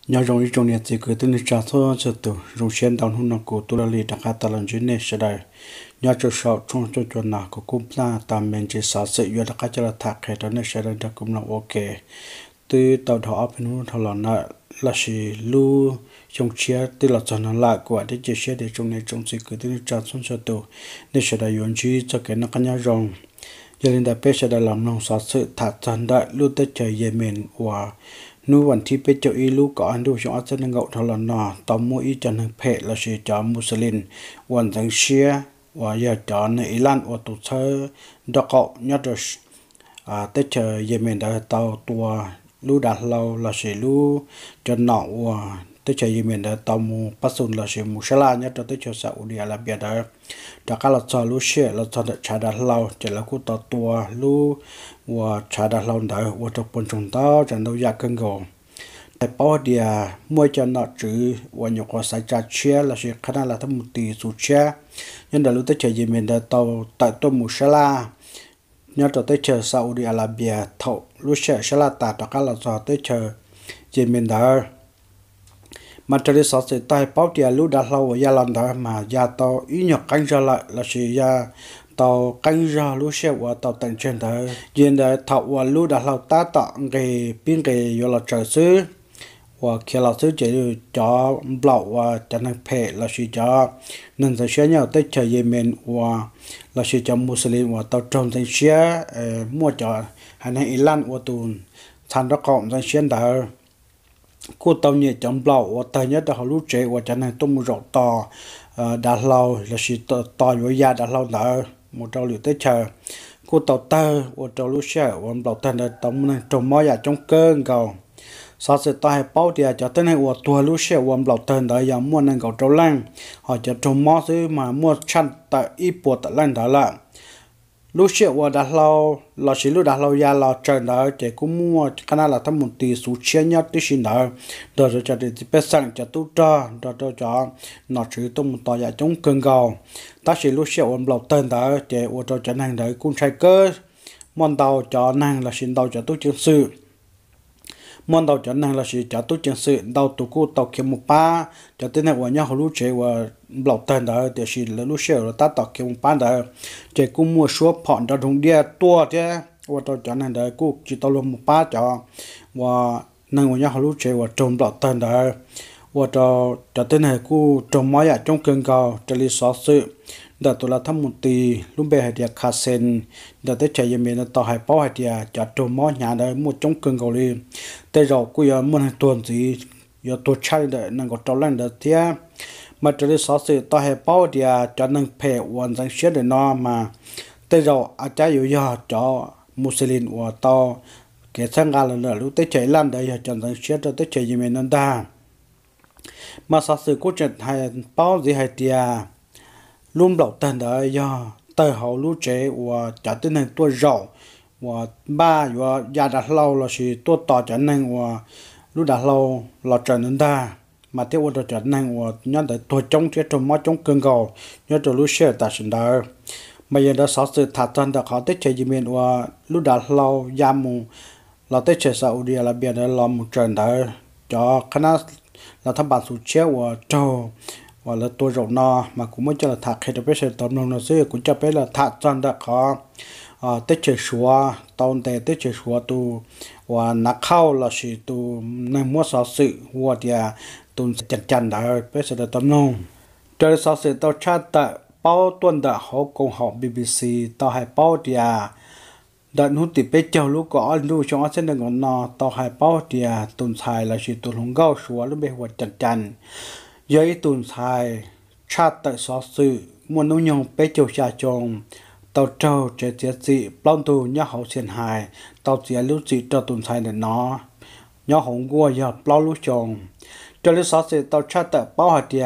nhớ trong ý trong này chỉ cứ tin trả thôi cho tụ trong xuyên đào hôn nó của tụ là lì đặc hạt tao lần dưới này sẽ đây nhớ cho sợ trong cho nào của cũng là tạm mình chỉ sợ sự yêu đặc hạt cho là thạc hệ đó này sẽ đây đã cũng là ok từ tàu thọ bên hôn thọ là chỉ lu trong chia từ là cho nó lại của để chia sẻ để trong này trong chỉ cứ tin trả xong cho tụ nên sẽ đây yuan chi cho cái nó cái nhớ rong giờ lên đại pe sẽ đây làm nông sản sự thạc chân đại lu tới trời Yemen và nuวันที่ไปเจ้าอีลูกก็อันดูชงอัศนังเกาทลนาตอมมูอีจันทเพลสิจามุสลิมวันจังเชียว่าอยากจานในอิหร่านว่าตุเธอดอกยอดแต่เจอเยเมนได้เตาตัวลูดัดเราละสิลูจนหนอว่าแต่เจอเยเมนได้เตามูปัสสุนละสิมุสลามยอดแต่เจอซาอุดิอาระเบียได้ดอกเราจะลูเชียเราจะชาดัดเราจะแล้วก็ตัวลูว่าชาดัดเราได้ว่าจะปนจงเต้าจะเราอยากกันก่อนแต่พอเดียมวยจะนอจือวันยกว่าสายจัดเชียละสิขณะละทั้งมุตีสุเชียยันเดลุเตเจเยเมนเดตตัดตัวมุสลายันตัวเตเจซาอุดิอาระเบียเท่าลุเชียชลาตาตะกันละจอเตเจเยเมนเดอมันจะได้สอดเสตายเป้าเดียลุดัดเรายาลันเดอมายาต่ออีหยกกันจะละสิยาtàu canh ra lúa xe và tàu tận trên đấy hiện tại thảo và lúa đã lao ta tạo cái biên cái do là trời xứ và khi là xứ chỉ cho blau và cho nên phê là chỉ cho nên sẽ nhau tới trời Yemen và là chỉ cho Muslim và tàu trồng thành xe mua cho hay là Iran và tuần thành đó cộng thành xe đó cô tàu nhẹ trong blau và thời nhất là họ lúa trẻ và cho nên tôi mua rau to đã lâu là chỉ to với da đã lâu đó một trâu liều tới chờ cô tàu tơ một trâu lúa xe một tàu tơ là tổng trồng mỏ trong cơn cầu sau sự tai bao thì cho tới nay một tua lúa xe một tàu tơ đó giờ mua nên cầu trâu lăng họ cho trồng mỏ chứ mà mua chăn tại ít bột tại lăng đó là lúa xe một đã lâu là chỉ lúa đã lâu ya là trời đó chỉ cũng mua cái nào là thằng một tỷ số chia nhất tí xin đó rồi cho thì bé sang cho tôi cho nó chỉ tôi một tòa trong cơn cầu ta chỉ lúc xíu ông lộc tên đó để ô tô cho nàng đấy cũng sai cơ món tàu cho nàng là xin tàu cho tôi chiến sự món tàu cho nàng là xin cho tôi chiến sự tàu tụ cô tàu kiếm một ba cho tới nay của nhau họ lúc chế và lộc tên đó để xin là lúc xíu là ta tàu kiếm một ba đó để cũng mua số phòn cho thùng đĩa tua chứ ô tô cho nàng đấy cũng chỉ tàu luôn một ba cho và nàng của nhau họ lúc chế và trồng lộc tên đó và cho tới này cô trồng mấy ở trong cơn cầu cho lý xóa sự đã tôi là thăm một tỷ lúc bé hay đi khá sen đã tới chạy về miền tàu hải bao hay đi cho trồng mấy nhà đấy một trong cơn cầu đi tới rồi cô giờ muốn tuần gì giờ tôi chạy để năng có trâu lên được thế mà cho lý xóa sự tàu hải bao đi cho năng phê hoàn thành xét để nó mà tới rồi ở trái yếu giờ cho Muslim và tàu cái sang gà là lúc tới chạy lan đấy cho năng xét cho tới chạy về miền ta mà sao sự cố chuyện hay bao gì hay tia luôn đầu tên đó do tờ hậu lũ trẻ và trả tên này tua rau và ba và gia đặt lâu là chỉ tua tỏ trả nên và lũ đặt lâu là trở nên ta mà theo tôi trở nên và nhân tới tua chống chết trong mắt chống cơn cầu nhớ cho lũ trẻ ta sinh đó mà giờ đó sao sự thật chân đã khó tới chơi gì miền và lũ đặt lâu gia mù là tới chơi Saudi Arabia để làm một trận đó cho khả năng là thằng bạn sụt chéo và trâu và là tôi rộng no mà cũng mới cho là thạc hay là bây giờ tóm lòng nó sẽ cũng cho biết là thạc chân đã có tết chơi xóa tàu tè tết chơi xóa tu và nạc khâu là chỉ tu nơi mua sáu sự và thì tu chăn đã bây giờ là tóm lòng trời sáu sự tàu chat tại bao tuần đã họ cùng họ BBC tàu hay bao thì đợt hút thì bé châu lúc có anh lưu cho anh đừng còn nọ tàu hải bao thì tuần xài là chỉ tuần hồng gạo xóa lúc bé hoạt chăn giấy tuần xài chat tại xóa sự muốn nông nhung bé châu trà trồng tàu trâu trẻ trẻ dị plon tu nhá hậu xiên hài tàu trẻ lúc dị cho tuần xài để nó nhá hồng gua giờ plon lúc trồng cho lúc xóa sự tàu chat tại bao hạt thì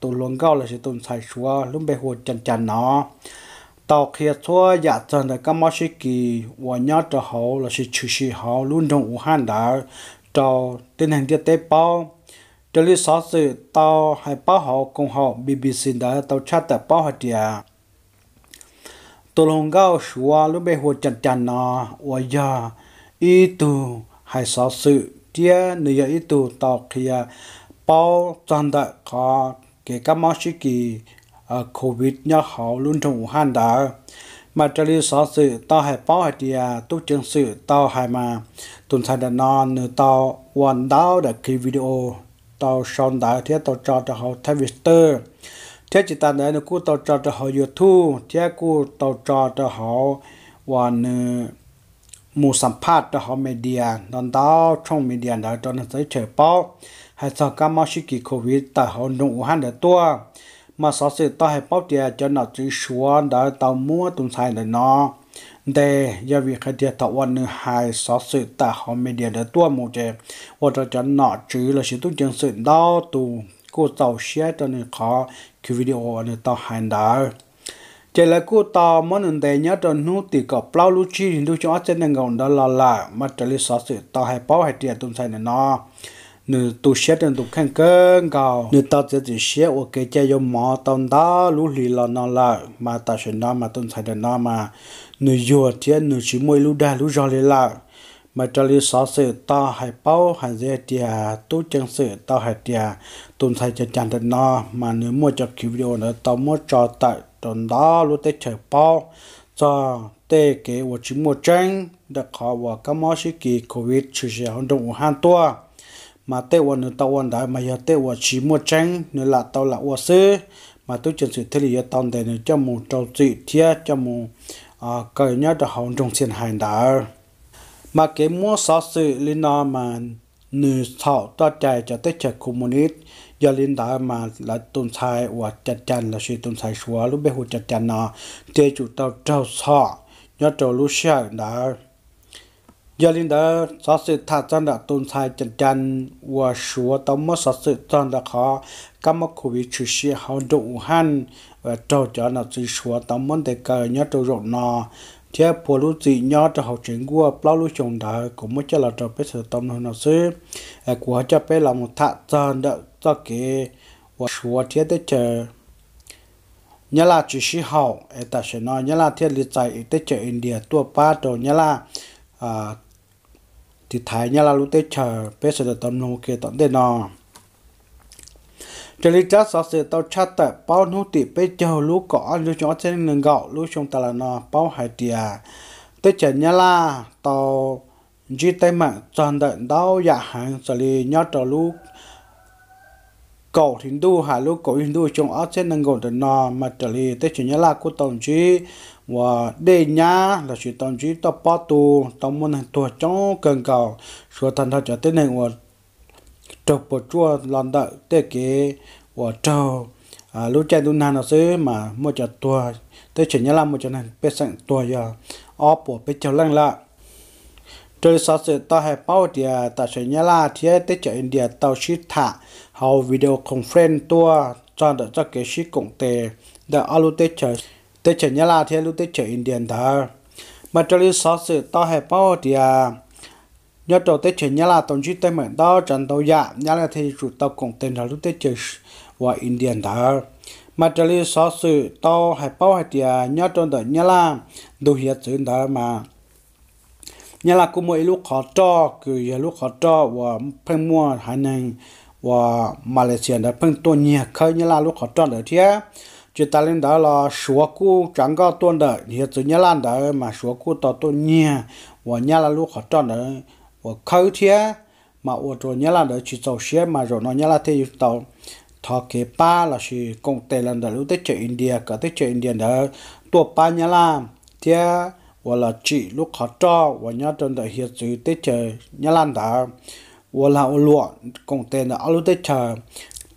tuần hồng gạo là chỉ tuần xài xóa lúc bé hoạt chăn nó tàu kia thua giả chân là các món sĩ kỳ và nhớ cho họ là sự chủ sĩ họ luôn trong Vũ Hán đã cho tiến hành tiếp tế bao cho lý do sự tàu hay bao họ cùng họ BBC đã tàu chat tại bao hạt địa tôi lòng gạo xóa lúc bé hồ chăn chăn nó và giờ ý tu hay so sự tia nửa giờ ít tu tàu khi bao toàn đại có cái các món sĩ kỳ covid nhớ họ luôn trong Vũ Hán đã mà cho lý sở sự tao hay bao hay tia tu chân sự tao hay mà tuần sau đã non nửa tao hoàn đáo đã khi video tao son đã thế tao cho họ thay Twitter thế chỉ ta đấy nó cũng tao cho họ YouTube thế cũng tao cho họ hoàn mộtสัมภาษณ์cho họ media non đó trong media đó cho nó tới chờ bao hay sao các máu sĩ kỳ covid tại họ nụ han để tua mà sao sự tao hay bao tiền cho nó chỉ xuống đã tao mua tuần sai để nó để giờ việc khai tiền taoวันhai sao sự tại họ media để tua một chế hoặc là cho nó chỉ là sự tu chân sự đó tu cô tao share cho nên khó cái video này tao hành đã chỉ là cô tao muốn nên để nhớ cho nó thì có bao lúc chi lúc cho trên nền gòn đó là mà trở lại sao sự tao hay bao hay tiền tuần sai này nó nữ tu share trên tu khen cơn cao nữ tao chỉ share ok chơi dùng mỏ tao đó lúc lì là nó là mà tao sẽ nó mà tuần sai này nó mà nữ vừa tiền nữ chỉ mua lúc đa lúc rồi là mà trở lại sao sự tao hay bao hay dễ tiền tu chân sự tao hay tiền tuần sai cho chăn đến nó mà nữ mua cho video nữa tao mua cho tại tuần đó lúc tết trời bao cho tê cái của chỉ một tranh được họ và các món sĩ kỳ covid trừ sẽ hơn trong hàng tua mà tê của người taoวันđã mà giờ tê của chỉ một tranh nữa là tao là của sư mà tôi chân sự thế là tao để nữa cho một trâu trị thiệt cho một cái nhớ được họ trong thiên hành đã mà cái mua sáu sự liên nó mà nửa thọ tao chạy cho tết trời communist giờ linh đã mà là tuần sai và chặt chắn là sự tuần sai xóa lúc bé hồ chặt chắn nó chế chủ tàu trâu sọ nhớ trâu lúc sáng đã giờ linh đã sát sự thật chân đã tuần sai chặt chắn và xóa tàu mất sát sự chân đã khó các mắc covid trừ sĩ họ đủ han và trâu cho nó chỉ xóa tàu mất để cờ nhớ trâu rộng nó thế phổ lúc gì nhớ cho học sinh của bao lúc chồng đã cũng mới cho là trâu bé sự tâm hơn nó xứ của cho bé là một thạ chân đã cho cái và số thiết để chờ nhớ là chỉ sĩ hậu ta sẽ nói nhớ là thiết lịch chạy để chờ India tua ba đồ nhớ là thì thái nhớ là lúc để chờ bé sẽ được tầm nô kia tận đây nọ cho lý chắc sao sẽ tao chat tại bao nô tị bé chờ lúc có lúc cho trên nền gạo lúc trong ta là nọ bao hai tia để chờ nhớ là tao chỉ tay mạng tròn đợi đau dạ hàng xử lý nhớ trò lúc cầu Hindu hà lúc cầu Hindu trong áo trên nâng gồm đến nọ mà trở lại tới chuyện nhớ là của tổng chí và đây nhá là chuyện tổng chí tao bắt tu tao muốn hành tuổi trong cần cầu số thành thật cho tới này và trâu bột chua lần đợi tới cái và trâu lúc chạy đun nào xứ mà mua cho tuổi tới chuyện nhớ là một chuyện này bé sẵn tuổi giờ ốp bộ bé cháu lăng lại rồi sau sự tao hay bao thì ta sẽ nhớ là thế tới chợ India tao ship thả hậu video conference tua cho được cho cái ship công tệ để alu tới chợ nhớ là thế lúc tới chợ India đó mà rồi sau sự tao hay bao thì nhớ đầu tới chợ nhớ là tổng chí tới mượn đó trận tàu dạ nhớ là thì chủ tàu công tệ là lúc tới chợ và India đó mà rồi sau sự tao hay bao thì nhớ trong đó nhớ là đồ hiện chuyện đó mà nhớ là cũng mỗi lúc khó cho cứ lúc khó cho và phân mua hải năng và Malaysia đã phân tuần nhiều khơi nhớ là lúc khó cho được thế chỉ ta lên đó là số cũ chẳng có tuần đợi hiện giờ nhớ là đó mà số cũ to tuần nhiều và nhớ là lúc khó cho được và khơi thế mà ở chỗ nhớ là đó chỉ tàu xe mà rồi nó nhớ là thế tàu thọ kế ba là chỉ công tệ lần đó lúc tới chợ India cả tới chợ India đó tua ba nhớ là thế và là chỉ lúc họ cho và nhớ trong đời hiện sự tết trời nhớ lan đã và là luận công tên là lúc tết trời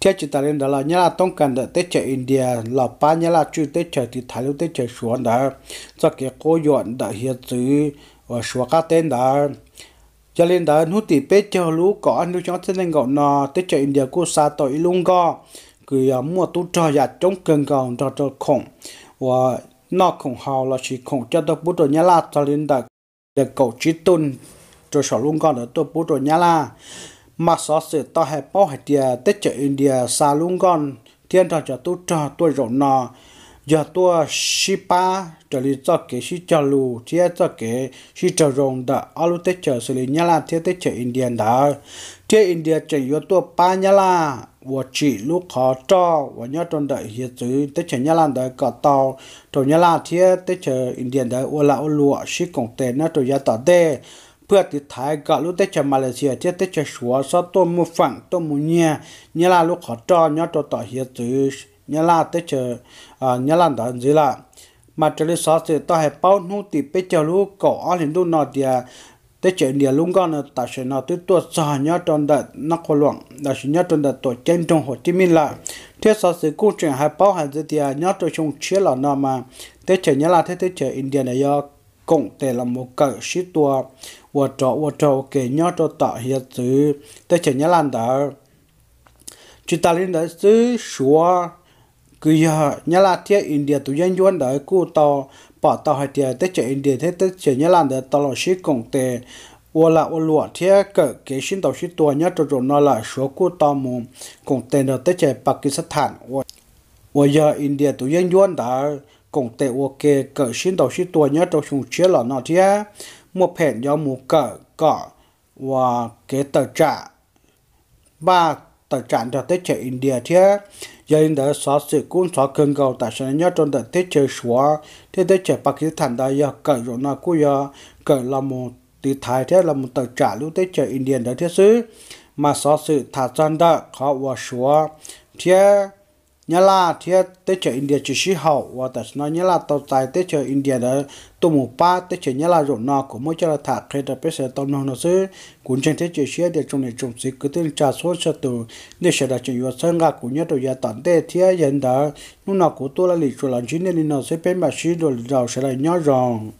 theo chỉ ta lên đó là nhớ làต้องการđợi tết trời India là ba nhớ là chú tết trời thì thái lúc tết trời xuống đã cho cái cô dọn đợi hiện sự và xuống các tên đã cho nên đó nút thì tết trời lúc có anh cho thế nên gọi nó tết trời India cô sa tội luôn go cứ mua tu trò giặt trong cơn gòn cho khổng và nó không hào là chỉ không cho tôi bút rồi nhá là cho nên là để cậu chỉ tuân rồi sau luôn con nữa tôi bút rồi nhá là mà sao sự tao hay bao hay tiền tết chợ India xa luôn con thiên cho tôi cho tôi rồi nó giờ tua shipa trở lại cho cái shi cho lu chia cho cái shi cho rong đã alu tết chờ xử lý nhà la thiết tết chờ Indian đã thiết India chờ yếu tua pa nhà la và chỉ lúc khó cho và nhớ trong đợi hiện chữ tết chờ nhà la đã có tàu rồi nhà la thiết tết chờ Indian đã ô la ô lụa shi công tệ nó rồi giá tỏ đêเพื่อติดท้ายก็รู้แต่จะมาเลเซียที่แต่จะชัวซอตัวมือฝั่งตัวมือเนี่ยลาลูกขอจอยอดตัวต่อเฮียจือเนี่ยลาแต่จะเนี่ยลาดันจีละมาจะเลยซอสต่อให้เป้าหูติไปเจอลูกก่ออันเห็นดูนอเดียแต่เจอเดียลุงก็เนี่ยตัดเส้นเอาตัวสหยอดตอนเด็ดนักขลุ่งแต่สิยอดตอนเด็ดตัวเจนจงหัวที่มิละเที่ซอสกู้เจอให้เป้าให้เดียยอดตัวชงเชี่ยหล่อนอมาแต่เจอเนี่ยลาแต่เจออินเดียเนี่ยcộngแต่ละmột cái sĩ tua và trò cái nhớ cho tạo hiện chữ tới chỉ nhớ làm đó chúng ta lên đó xứ xóa cứ nhớ là thiết India tụi dân yuan đó cô tàu bỏ tàu hay tiền tới chỉ India thế tới chỉ nhớ làm đó tàu là sĩ cộng tệ và là ô lụa thiết cái sinh tàu sĩ tua nhớ cho nó là số cô tàu một cộng tệ đó tới chỉ Pakistan và giờ India tụi dân yuan đó cộng tệ ok cỡ xin đầu xin tua nhớ trong chung chia là nó thế một phen do một cỡ và cái tờ trả ba tờ trả cho tết chơi India thế giờ in đó xóa sự cũng xóa cơn gầu tại sao nhớ trong đợt tết chơi xóa thế tết chơi Pakistan đó giờ cỡ rồi nó cũng giờ cỡ là một từ Thái thế là một tờ trả lúc tết chơi India đó thế xứ mà xóa sự thả chân đó khó và xóa thế nhớ là thiết tết chờ India chỉ sĩ hậu và tại sao nhớ là tàu tài tết chờ India đó tụ một ba tết chờ nhớ là rộn nọ của mỗi cho là thả khai tập bây giờ tàu nó xứ cuốn tranh tết chờ sĩ để trong này trồng sĩ cứ tên trà số cho tụ để sẽ đặt chuyện sơn gà của nhớ tụ gia tận tết thiết hiện đó lúc nào của tôi là lịch rồi làm chính nên nó sẽ bên bà sĩ rồi giàu sẽ là nhớ ròng